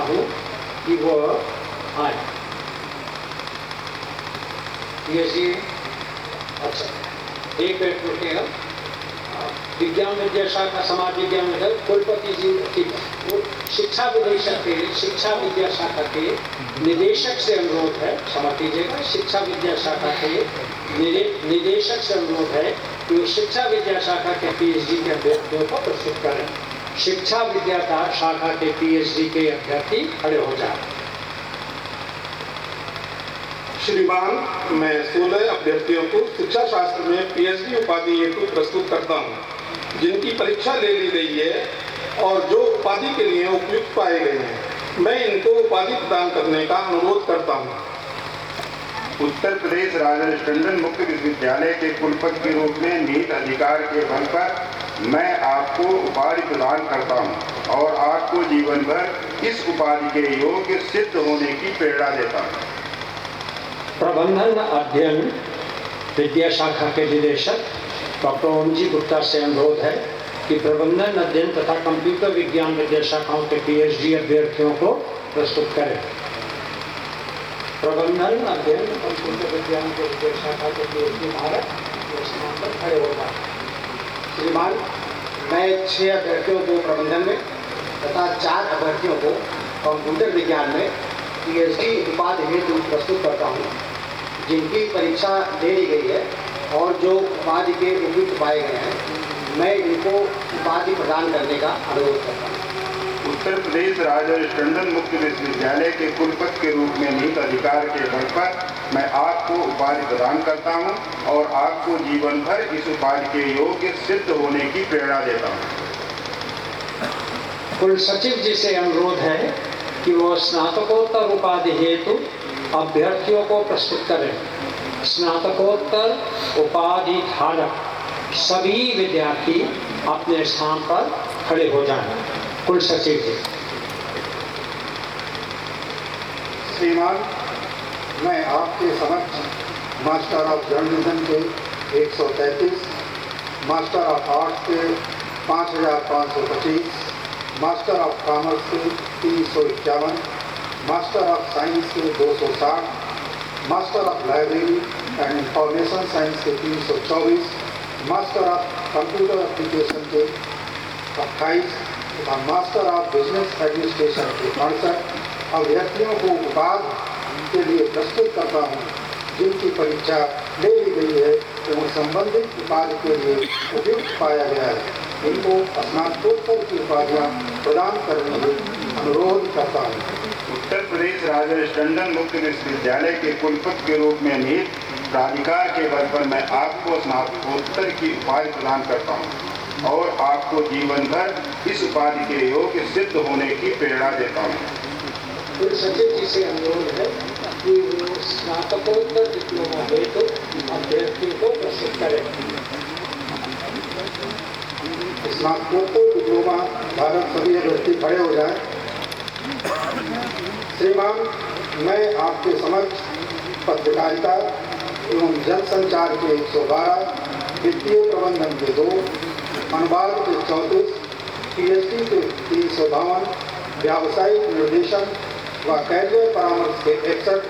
हूँ कि वह आए। पीएचडी, अच्छा एक मिनट रुकिएगा। विज्ञान विद्या शाखा समाज विज्ञान विभाग कुलपति जी, ठीक है, वो शिक्षा विदेशक के शिक्षा विद्या शाखा के निदेशक से अनुरोध है, क्षमा कीजिएगा, शिक्षा विद्या शाखा के निदेशक से अनुरोध है कि शिक्षा विद्या शाखा के पीएचडी के अभ्यर्थियों को प्रस्तुत करें। शिक्षा विद्या शाखा के पीएचडी के अभ्यर्थी खड़े हो जाए। श्रीमान, मैं 16 अभ्यर्थियों को शिक्षा शास्त्र में पीएचडी उपाधि हेतु प्रस्तुत करता हूं, जिनकी परीक्षा ले ली गई है और जो उपाधि के लिए उपयुक्त पाए गए हैं। मैं इनको उपाधि प्रदान करने का अनुरोध करता हूं। उत्तर प्रदेश राजेश टंडन मुक्त विश्वविद्यालय के कुलपति के रूप में निहित अधिकार के बल पर मैं आपको उपाधि प्रदान करता हूं और आपको जीवन भर इस उपाधि के योग्य सिद्ध होने की प्रेरणा देता हूं। प्रबंधन अध्ययन विद्या शाखा के निदेशक डॉक्टर ओम जी गुप्ता से अनुरोध है कि प्रबंधन अध्ययन तथा कंप्यूटर विज्ञान विद्या शाखाओं के पीएचडी अभ्यर्थियों को प्रस्तुत करें। प्रबंधन अध्ययन कंप्यूटर विज्ञान के विद्या शाखा के पीएचडी भारत पर खड़े होगा। श्रीमान, मैं 6 अभ्यर्थियों को प्रबंधन में तथा 4 अभ्यर्थियों को कंप्यूटर विज्ञान में पीएचडी उपाधि हेतु प्रस्तुत करता हूँ, जिनकी परीक्षा ले ली गई है और जो उपाधि के उपयुक्त पाए गए हैं। मैं इनको उपाधि प्रदान करने का अनुरोध करता हूँ। उत्तर प्रदेश राजेश टंडन मुक्त विश्वविद्यालय के कुलपति के रूप में निहित अधिकार के बल पर मैं आपको उपाधि प्रदान करता हूं और आपको जीवन भर इस उपाधि के योग्य सिद्ध होने की प्रेरणा देता हूं। कुल सचिव जी से अनुरोध है कि वो स्नातकोत्तर उपाधि हेतु अभ्यर्थियों को प्रस्तुत करें। स्नातकोत्तर उपाधि धारक सभी विद्यार्थी अपने स्थान पर खड़े हो जाएं। कुल सचिव जी। श्रीमान, मैं आपके समक्ष मास्टर ऑफ जर्नलिज्म के 133, मास्टर ऑफ आर्ट्स के 5525, मास्टर ऑफ कॉमर्स के 351, मास्टर ऑफ साइंस के 260, master of library and information science के 324, मास्टर ऑफ कंप्यूटर एप्लीकेशन के 28 तथा मास्टर ऑफ बिजनेस एडमिनिस्ट्रेशन के 68 अभ्यर्थियों को उपाधि के लिए प्रस्तुत करता हूँ, जिनकी परीक्षा ले ली गई है एवं संबंधित उपाधि के लिए उपयुक्त पाया गया है। इनको स्नातकोत्तर की उपाधियाँ प्रदान करने के अनुरोध करता हूँ। उत्तर प्रदेश राजेश टंडन मुक्त विश्वविद्यालय के कुलपति के रूप में निहित प्राधिकार के बल पर मैं आपको स्नातकोत्तर की उपाधि प्रदान करता हूँ और आपको जीवन भर इस उपाधि के योग्य सिद्ध होने की प्रेरणा देता हूँ। कुल सचिव जी से अनुरोध है कि वो स्नातकोत्तर डिप्लोमा हेतु अभ्यर्थियों को प्रस्तुत करें। स्नातकोत्तर डिप्लोमा भारत सभी अभ्यर्थी खड़े हो जाएं। श्रीमान, मैं आपके समक्ष पत्रकारिता एवं जनसंचार के 112, वित्तीय प्रबंधन के 2, अनुवाद के 34, पीएचडी के 352, व्यावसायिक निर्देशन व कैरियर परामर्श के 61,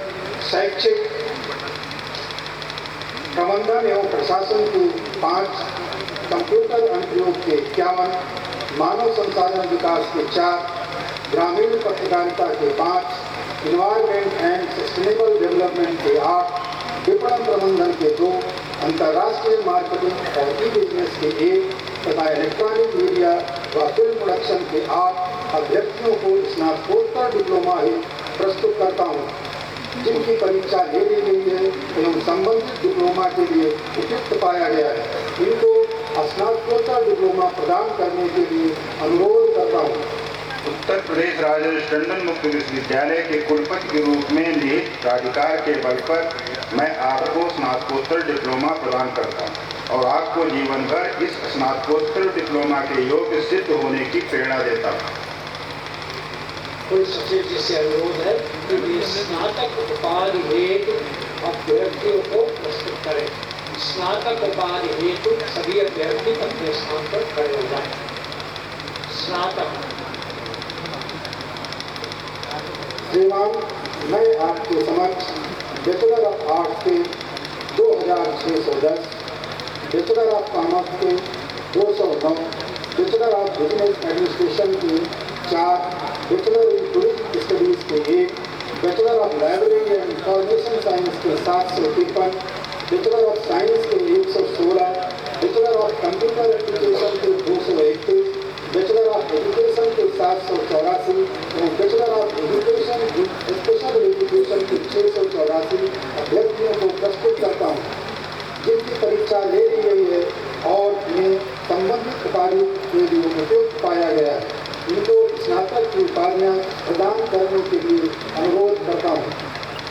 शैक्षिक प्रबंधन एवं प्रशासन के 5, कंप्यूटर अनुप्रयोग के 51, मानव संसाधन विकास के 4, ग्रामीण पत्रकारिता के 5, इन्वायरमेंट एंड सस्टेनेबल डेवलपमेंट के 8, विपणन प्रबंधन के 2, अंतर्राष्ट्रीय मार्केटिंग और ई बिजनेस के 1 तथा इलेक्ट्रॉनिक मीडिया व फिल्म प्रोडक्शन के 8 अभ्यर्थियों को स्नातकोत्तर डिप्लोमा ही प्रस्तुत करता हूँ, जिनकी परीक्षा ले ली गई है एवं संबंधित डिप्लोमा के लिए उपयुक्त पाया गया है। इनको स्नातकोत्तर डिप्लोमा प्रदान करने के लिए अनुरोध करता हूँ। उत्तर प्रदेश राजेश टंडन मुक्त विश्वविद्यालय के कुलपति के रूप में निहित प्राधिकार के बल पर मैं आपको स्नातकोत्तर डिप्लोमा प्रदान करता हूँ और आपको जीवन भर इस स्नातकोत्तर डिप्लोमा के योग्य सिद्ध होने की प्रेरणा देता हूँ। कुल सचिव जी से अनुरोध है कि वे स्नातक उपाधि हेतु अभ्यर्थियों को प्रस्तुत करें। स्नातक उपाधि हेतु सभी अभ्यर्थी अपने स्थान पर खड़े हो जाएं। स्नातक श्रीमान, मैं आपके समक्ष बैचलर ऑफ आर्ट्स के 2610, बैचलर ऑफ कॉमर्स के 209, बैचलर ऑफ बिजनेस एडमिनिस्ट्रेशन के 4, बैचलर इन टूरिज्म स्टडीज़ के 1, bachelor of library and information science के 753, बैचलर ऑफ साइंस के 116, बैचलर ऑफ कंप्यूटर एप्लीकेशन के 231, बैचलर ऑफ एजुकेशन के 784 और bachelor of education special education के 684 अभ्यर्थियों को प्रस्तुत करता हूँ, जिनकी परीक्षा ले ली गई है और इन्हें संबंधित उपाधि के लिए उपयुक्त पाया गया है। इनको स्नातक की उपाधियाँ प्रदान करने के लिए अनुरोध करता हूँ।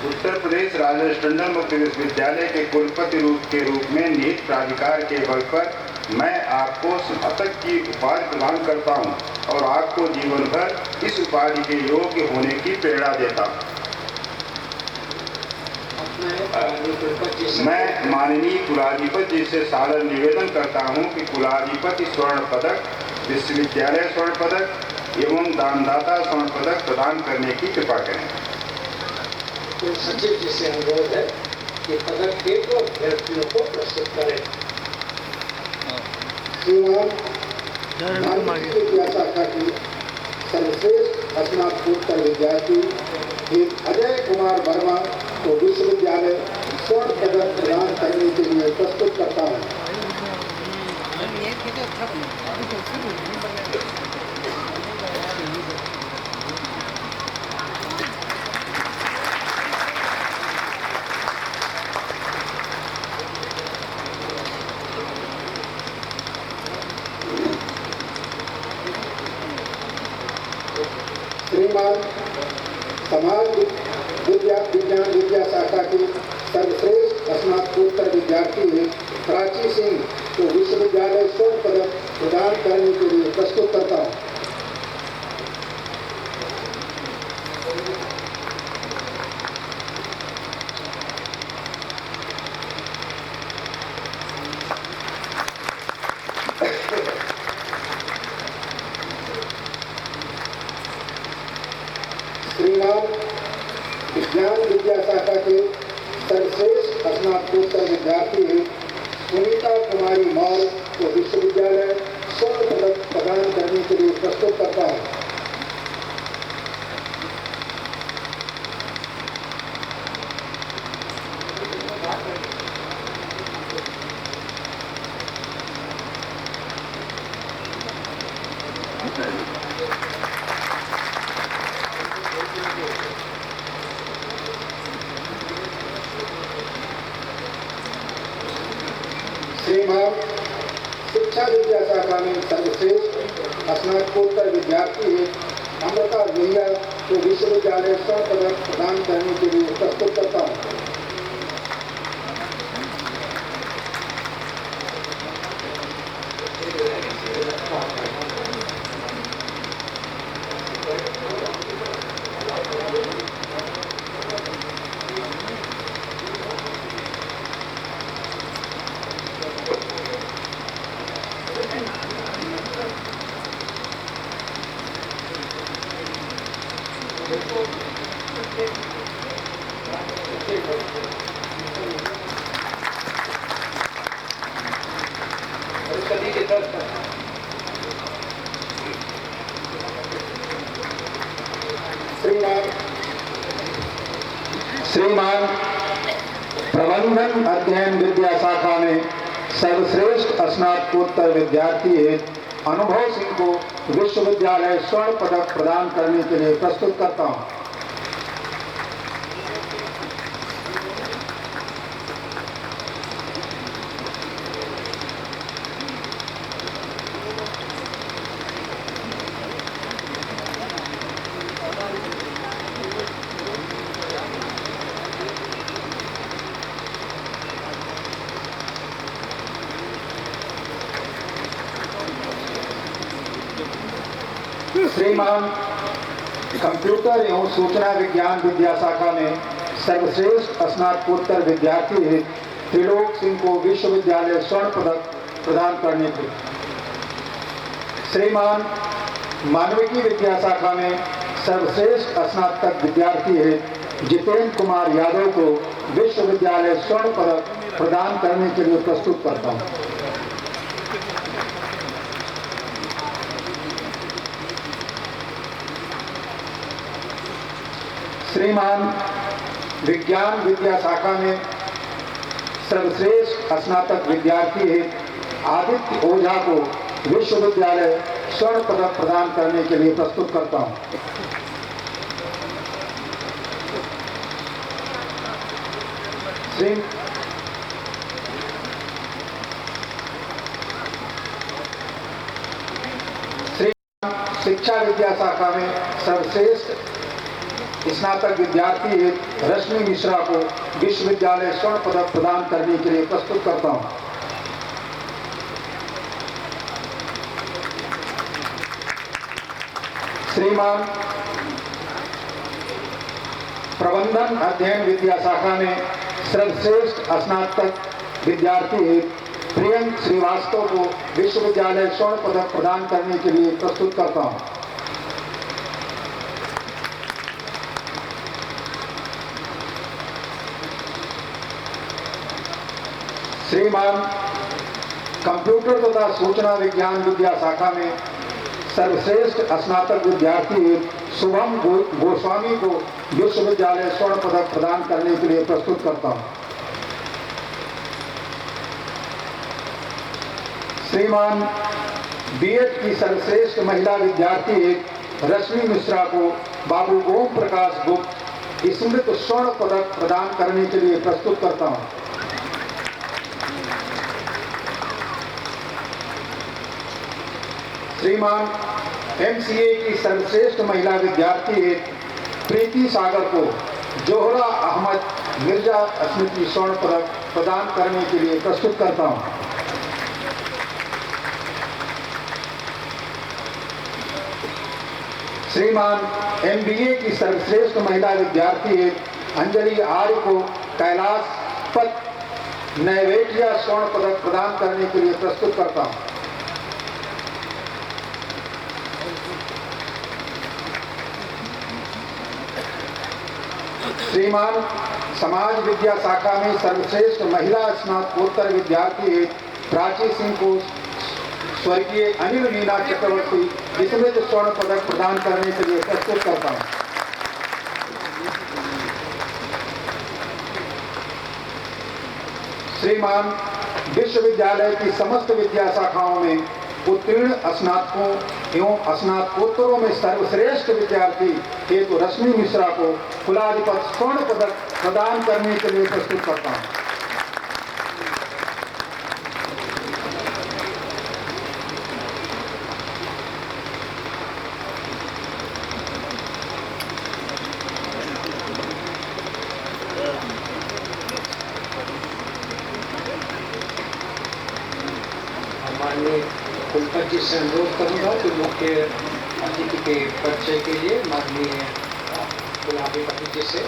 उत्तर प्रदेश राजेश टंडन मुक्त विश्वविद्यालय के कुलपति के रूप में निहित प्राधिकार के बल पर मैं आपको स्नातक की उपाधि प्रदान करता हूं और आपको जीवन भर इस उपाधि के योग्य होने की प्रेरणा देता हूं। मैं माननीय कुलाधिपति जी से सादर निवेदन करता हूं कि कुलाधिपति स्वर्ण पदक, विश्वविद्यालय स्वर्ण पदक एवं दानदाता स्वर्ण पदक प्रदान करने की कृपा करें। तो सचिव जी से अनुरोध है कि पदक के तो अभ्यर्थियों को प्रस्तुत करें। श्रीमान, माननीय विद्या शाखा की सर्वश्रेष्ठ स्नातकोत्तर विद्यार्थी अजय कुमार वर्मा को विश्वविद्यालय स्वर्ण पदक प्रदान करने के लिए प्रस्तुत करता हूँ। श्रीमान, समाज विज्ञान विद्या शाखा की सर्वश्रेष्ठ स्नातकोत्तर विद्यार्थी है प्राची सिंह को विश्वविद्यालय स्वर्ण पदक प्रदान करने के लिए प्रस्तुत करता हूँ। श्रीमान, विज्ञान विद्या शाखा के सर्वश्रेष्ठ स्नातकोत्तर विद्यार्थी है सुनीता कुमारी मौर्य को विश्वविद्यालय स्वर्ण पदक प्रदान करने के लिए प्रस्तुत करता है। श्रीमान, शिक्षा विद्या शाखा में सर्वश्रेष्ठ स्नातकोत्तर विद्यार्थी है अमृता भैया को विश्वविद्यालय स्वर्ण पदक प्रदान करने के लिए प्रस्तुत करता हूँ। श्रीमान, प्रबंधन अध्ययन विद्या शाखा में सर्वश्रेष्ठ स्नातकोत्तर विद्यार्थी है अनुभव सिंह को विश्वविद्यालय स्वर्ण पदक प्रदान करने के लिए प्रस्तुत करता हूँ। श्रीमान, कंप्यूटर एवं सूचना विज्ञान विद्या शाखा में सर्वश्रेष्ठ स्नातकोत्तर विद्यार्थी है त्रिलोक सिंह को विश्वविद्यालय स्वर्ण पदक प्रदान करने के। श्रीमान, मानविकी विद्या शाखा में सर्वश्रेष्ठ स्नातक विद्यार्थी हेतु जितेंद्र कुमार यादव को विश्वविद्यालय स्वर्ण पदक प्रदान करने के लिए प्रस्तुत करता हूँ। श्रीमान विज्ञान विद्या शाखा में सर्वश्रेष्ठ स्नातक विद्यार्थी हेतु आदित्य ओझा को विश्वविद्यालय स्वर्ण पदक प्रदान करने के लिए प्रस्तुत करता हूं। शिक्षा विद्या शाखा में सर्वश्रेष्ठ स्नातक विद्यार्थी हेतु रश्मि मिश्रा को विश्वविद्यालय स्वर्ण पदक प्रदान करने के लिए प्रस्तुत करता हूं। श्रीमान प्रबंधन अध्ययन विद्या शाखा में सर्वश्रेष्ठ स्नातक विद्यार्थी हेतु प्रियंक श्रीवास्तव को विश्वविद्यालय स्वर्ण पदक प्रदान करने के लिए प्रस्तुत करता हूं। श्रीमान कंप्यूटर तथा सूचना विज्ञान विद्या शाखा में सर्वश्रेष्ठ स्नातक विद्यार्थी शुभम गोस्वामी को विश्वविद्यालय स्वर्ण पदक प्रदान करने के लिए प्रस्तुत करता हूं। श्रीमान बीएड की सर्वश्रेष्ठ महिला विद्यार्थी रश्मि मिश्रा को बाबू ओम प्रकाश गुप्त स्मृत स्वर्ण पदक प्रदान करने के लिए प्रस्तुत करता हूं। श्रीमान एमसीए की सर्वश्रेष्ठ महिला विद्यार्थी प्रीति सागर को जोहरा अहमद मिर्जा स्मृति स्वर्ण पदक प्रदान करने के लिए प्रस्तुत करता हूं। श्रीमान एमबीए की सर्वश्रेष्ठ महिला विद्यार्थी अंजलि आर्य को कैलाश पथ नैवेटिया स्वर्ण पदक प्रदान करने के लिए प्रस्तुत करता हूं। श्रीमान समाज विद्या शाखा में सर्वश्रेष्ठ महिला स्नातकोत्तर विद्यार्थी प्राची सिंह को स्वर्गीय अनिल मीना चक्रवर्ती स्मृत स्वर्ण पदक प्रदान करने के लिए प्रस्तुत करता हूं। श्रीमान विश्वविद्यालय की समस्त विद्या शाखाओं में उत्तीर्ण स्नातकों एवं स्नातकोत्तरों में सर्वश्रेष्ठ विद्यार्थी हेतु रश्मि मिश्रा को कुलाधिपति स्वर्ण पदक प्रदान करने के लिए प्रस्तुत करता हूं। माननीय कुलपति से अनुरोध करूंगा कि मुख्य अतिथि के परिचय के लिए माननीय कुलाधिपति जी से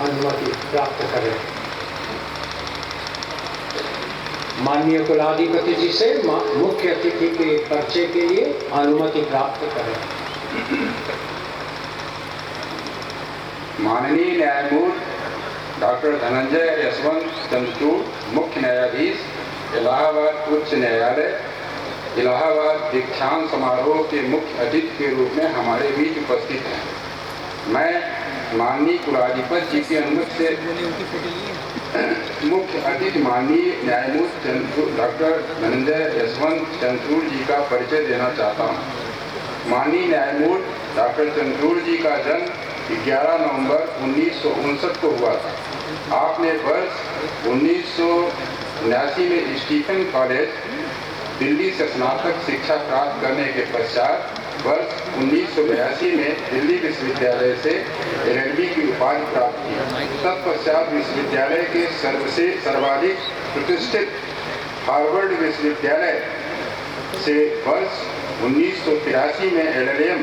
अनुमति प्राप्त करें। माननीय कुलाधिपति जी से मुख्य अतिथि के परिचय के लिए अनुमति प्राप्त करें। माननीय न्यायमूर्ति डॉक्टर धनंजय यशवंत चंद्रचूड़, मुख्य न्यायाधीश, इलाहाबाद उच्च न्यायालय, इलाहाबाद दीक्षांत समारोह के मुख्य अतिथि के रूप में हमारे बीच उपस्थित हैं। मैं माननीय कुलाधिपति जी की अनुमति से मुख्य अतिथि माननीय न्यायमूर्ति डॉक्टर धनंजय यशवंत चंद्रचूड़ जी का परिचय देना चाहता हूँ। माननीय न्यायमूर्ति डॉक्टर चंद्रचूड़ जी का जन्म 11 नवंबर 1959 को हुआ था। आपने वर्ष 1979 में स्टीफन कॉलेज दिल्ली से स्नातक शिक्षा प्राप्त करने के पश्चात वर्ष 1982 में दिल्ली विश्वविद्यालय से LLB की उपाधि प्राप्त की। तत्पश्चात विश्वविद्यालय के सर्वाधिक प्रतिष्ठित हार्वर्ड विश्वविद्यालय से वर्ष 1983 में LLM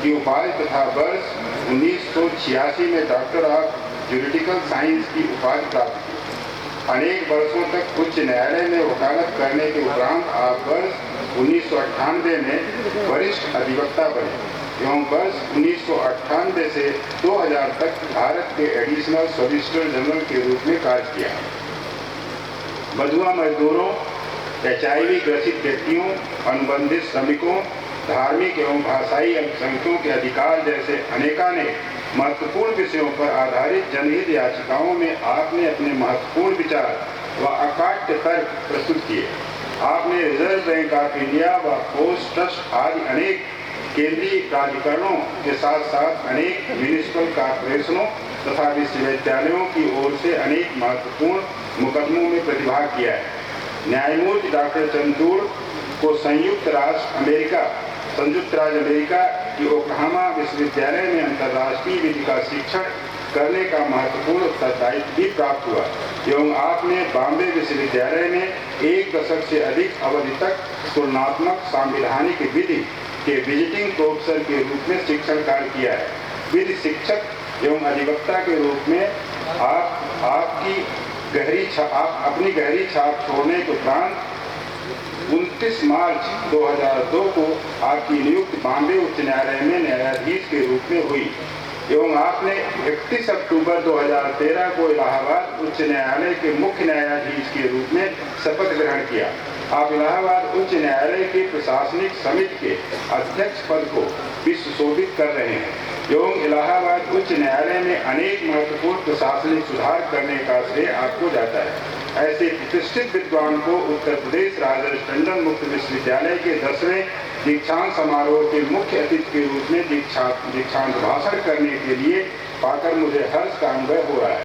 की उपाधि तथा वर्ष 1986 में डॉक्टर ऑफ ज्यूरिडिकल साइंस की उपाधि प्राप्त की। अनेक वर्षों तक उच्च न्यायालय में वकालत करने के उपरांत आप वर्ष 1998 में वरिष्ठ अधिवक्ता बने। एवं वर्ष 1998 से 2000 तक भारत के एडिशनल सॉलिसिटर जनरल के रूप में कार्य किया। बधुआ मजदूरों, HIV ग्रसित व्यक्तियों, अनुबंधित श्रमिकों, धार्मिक एवं भाषाई अल्पसंख्यकों के अधिकार जैसे अनेकानेक महत्वपूर्ण विषयों पर आधारित जनहित याचिकाओं में आपने अपने महत्वपूर्ण विचार व अकाट्य तर्क प्रस्तुत किए। आपने रिजर्व बैंक ऑफ इंडिया व पोस्ट ट्रस्ट आदि अनेक केंद्रीय प्राधिकरणों के साथ साथ अनेक म्यूनिसिपल कॉर्पोरेशनों तथा विश्वविद्यालयों की ओर से अनेक महत्वपूर्ण मुकदमों में प्रतिभाग किया है। न्यायमूर्ति डॉक्टर चंद्रचूड़ को संयुक्त राज्य अमेरिका की ओक्लाहोमा विश्वविद्यालय में अंतर्राष्ट्रीय विधि का शिक्षण करने का महत्वपूर्ण उत्तरदायित्व भी प्राप्त हुआ एवं आपने बॉम्बे विश्वविद्यालय में 1 दशक से अधिक अवधि तक तुलनात्मक संवैधानिक विधि के विजिटिंग प्रोफेसर के रूप में शिक्षण कार्य किया है। विधि शिक्षक एवं अधिवक्ता के रूप में आप अपनी गहरी छाप छोड़ने के उपरांत 29 मार्च 2002 को आपकी नियुक्ति बॉम्बे उच्च न्यायालय में न्यायाधीश के रूप में हुई एवं आपने 31 अक्टूबर 2013 को इलाहाबाद उच्च न्यायालय के मुख्य न्यायाधीश के रूप में शपथ ग्रहण किया। आप इलाहाबाद उच्च न्यायालय के प्रशासनिक समिति के अध्यक्ष पद को भी सुशोभित कर रहे हैं एवं इलाहाबाद उच्च न्यायालय में अनेक महत्वपूर्ण प्रशासनिक सुधार करने का श्रेय आपको जाता है। ऐसे प्रतिष्ठित विद्वान को उत्तर प्रदेश राजर्षि टंडन मुक्त विश्वविद्यालय के 10वें दीक्षांत समारोह के मुख्य अतिथि के रूप में दीक्षांत भाषण करने के लिए पाकर मुझे हर्ष का अनुभव हो रहा है।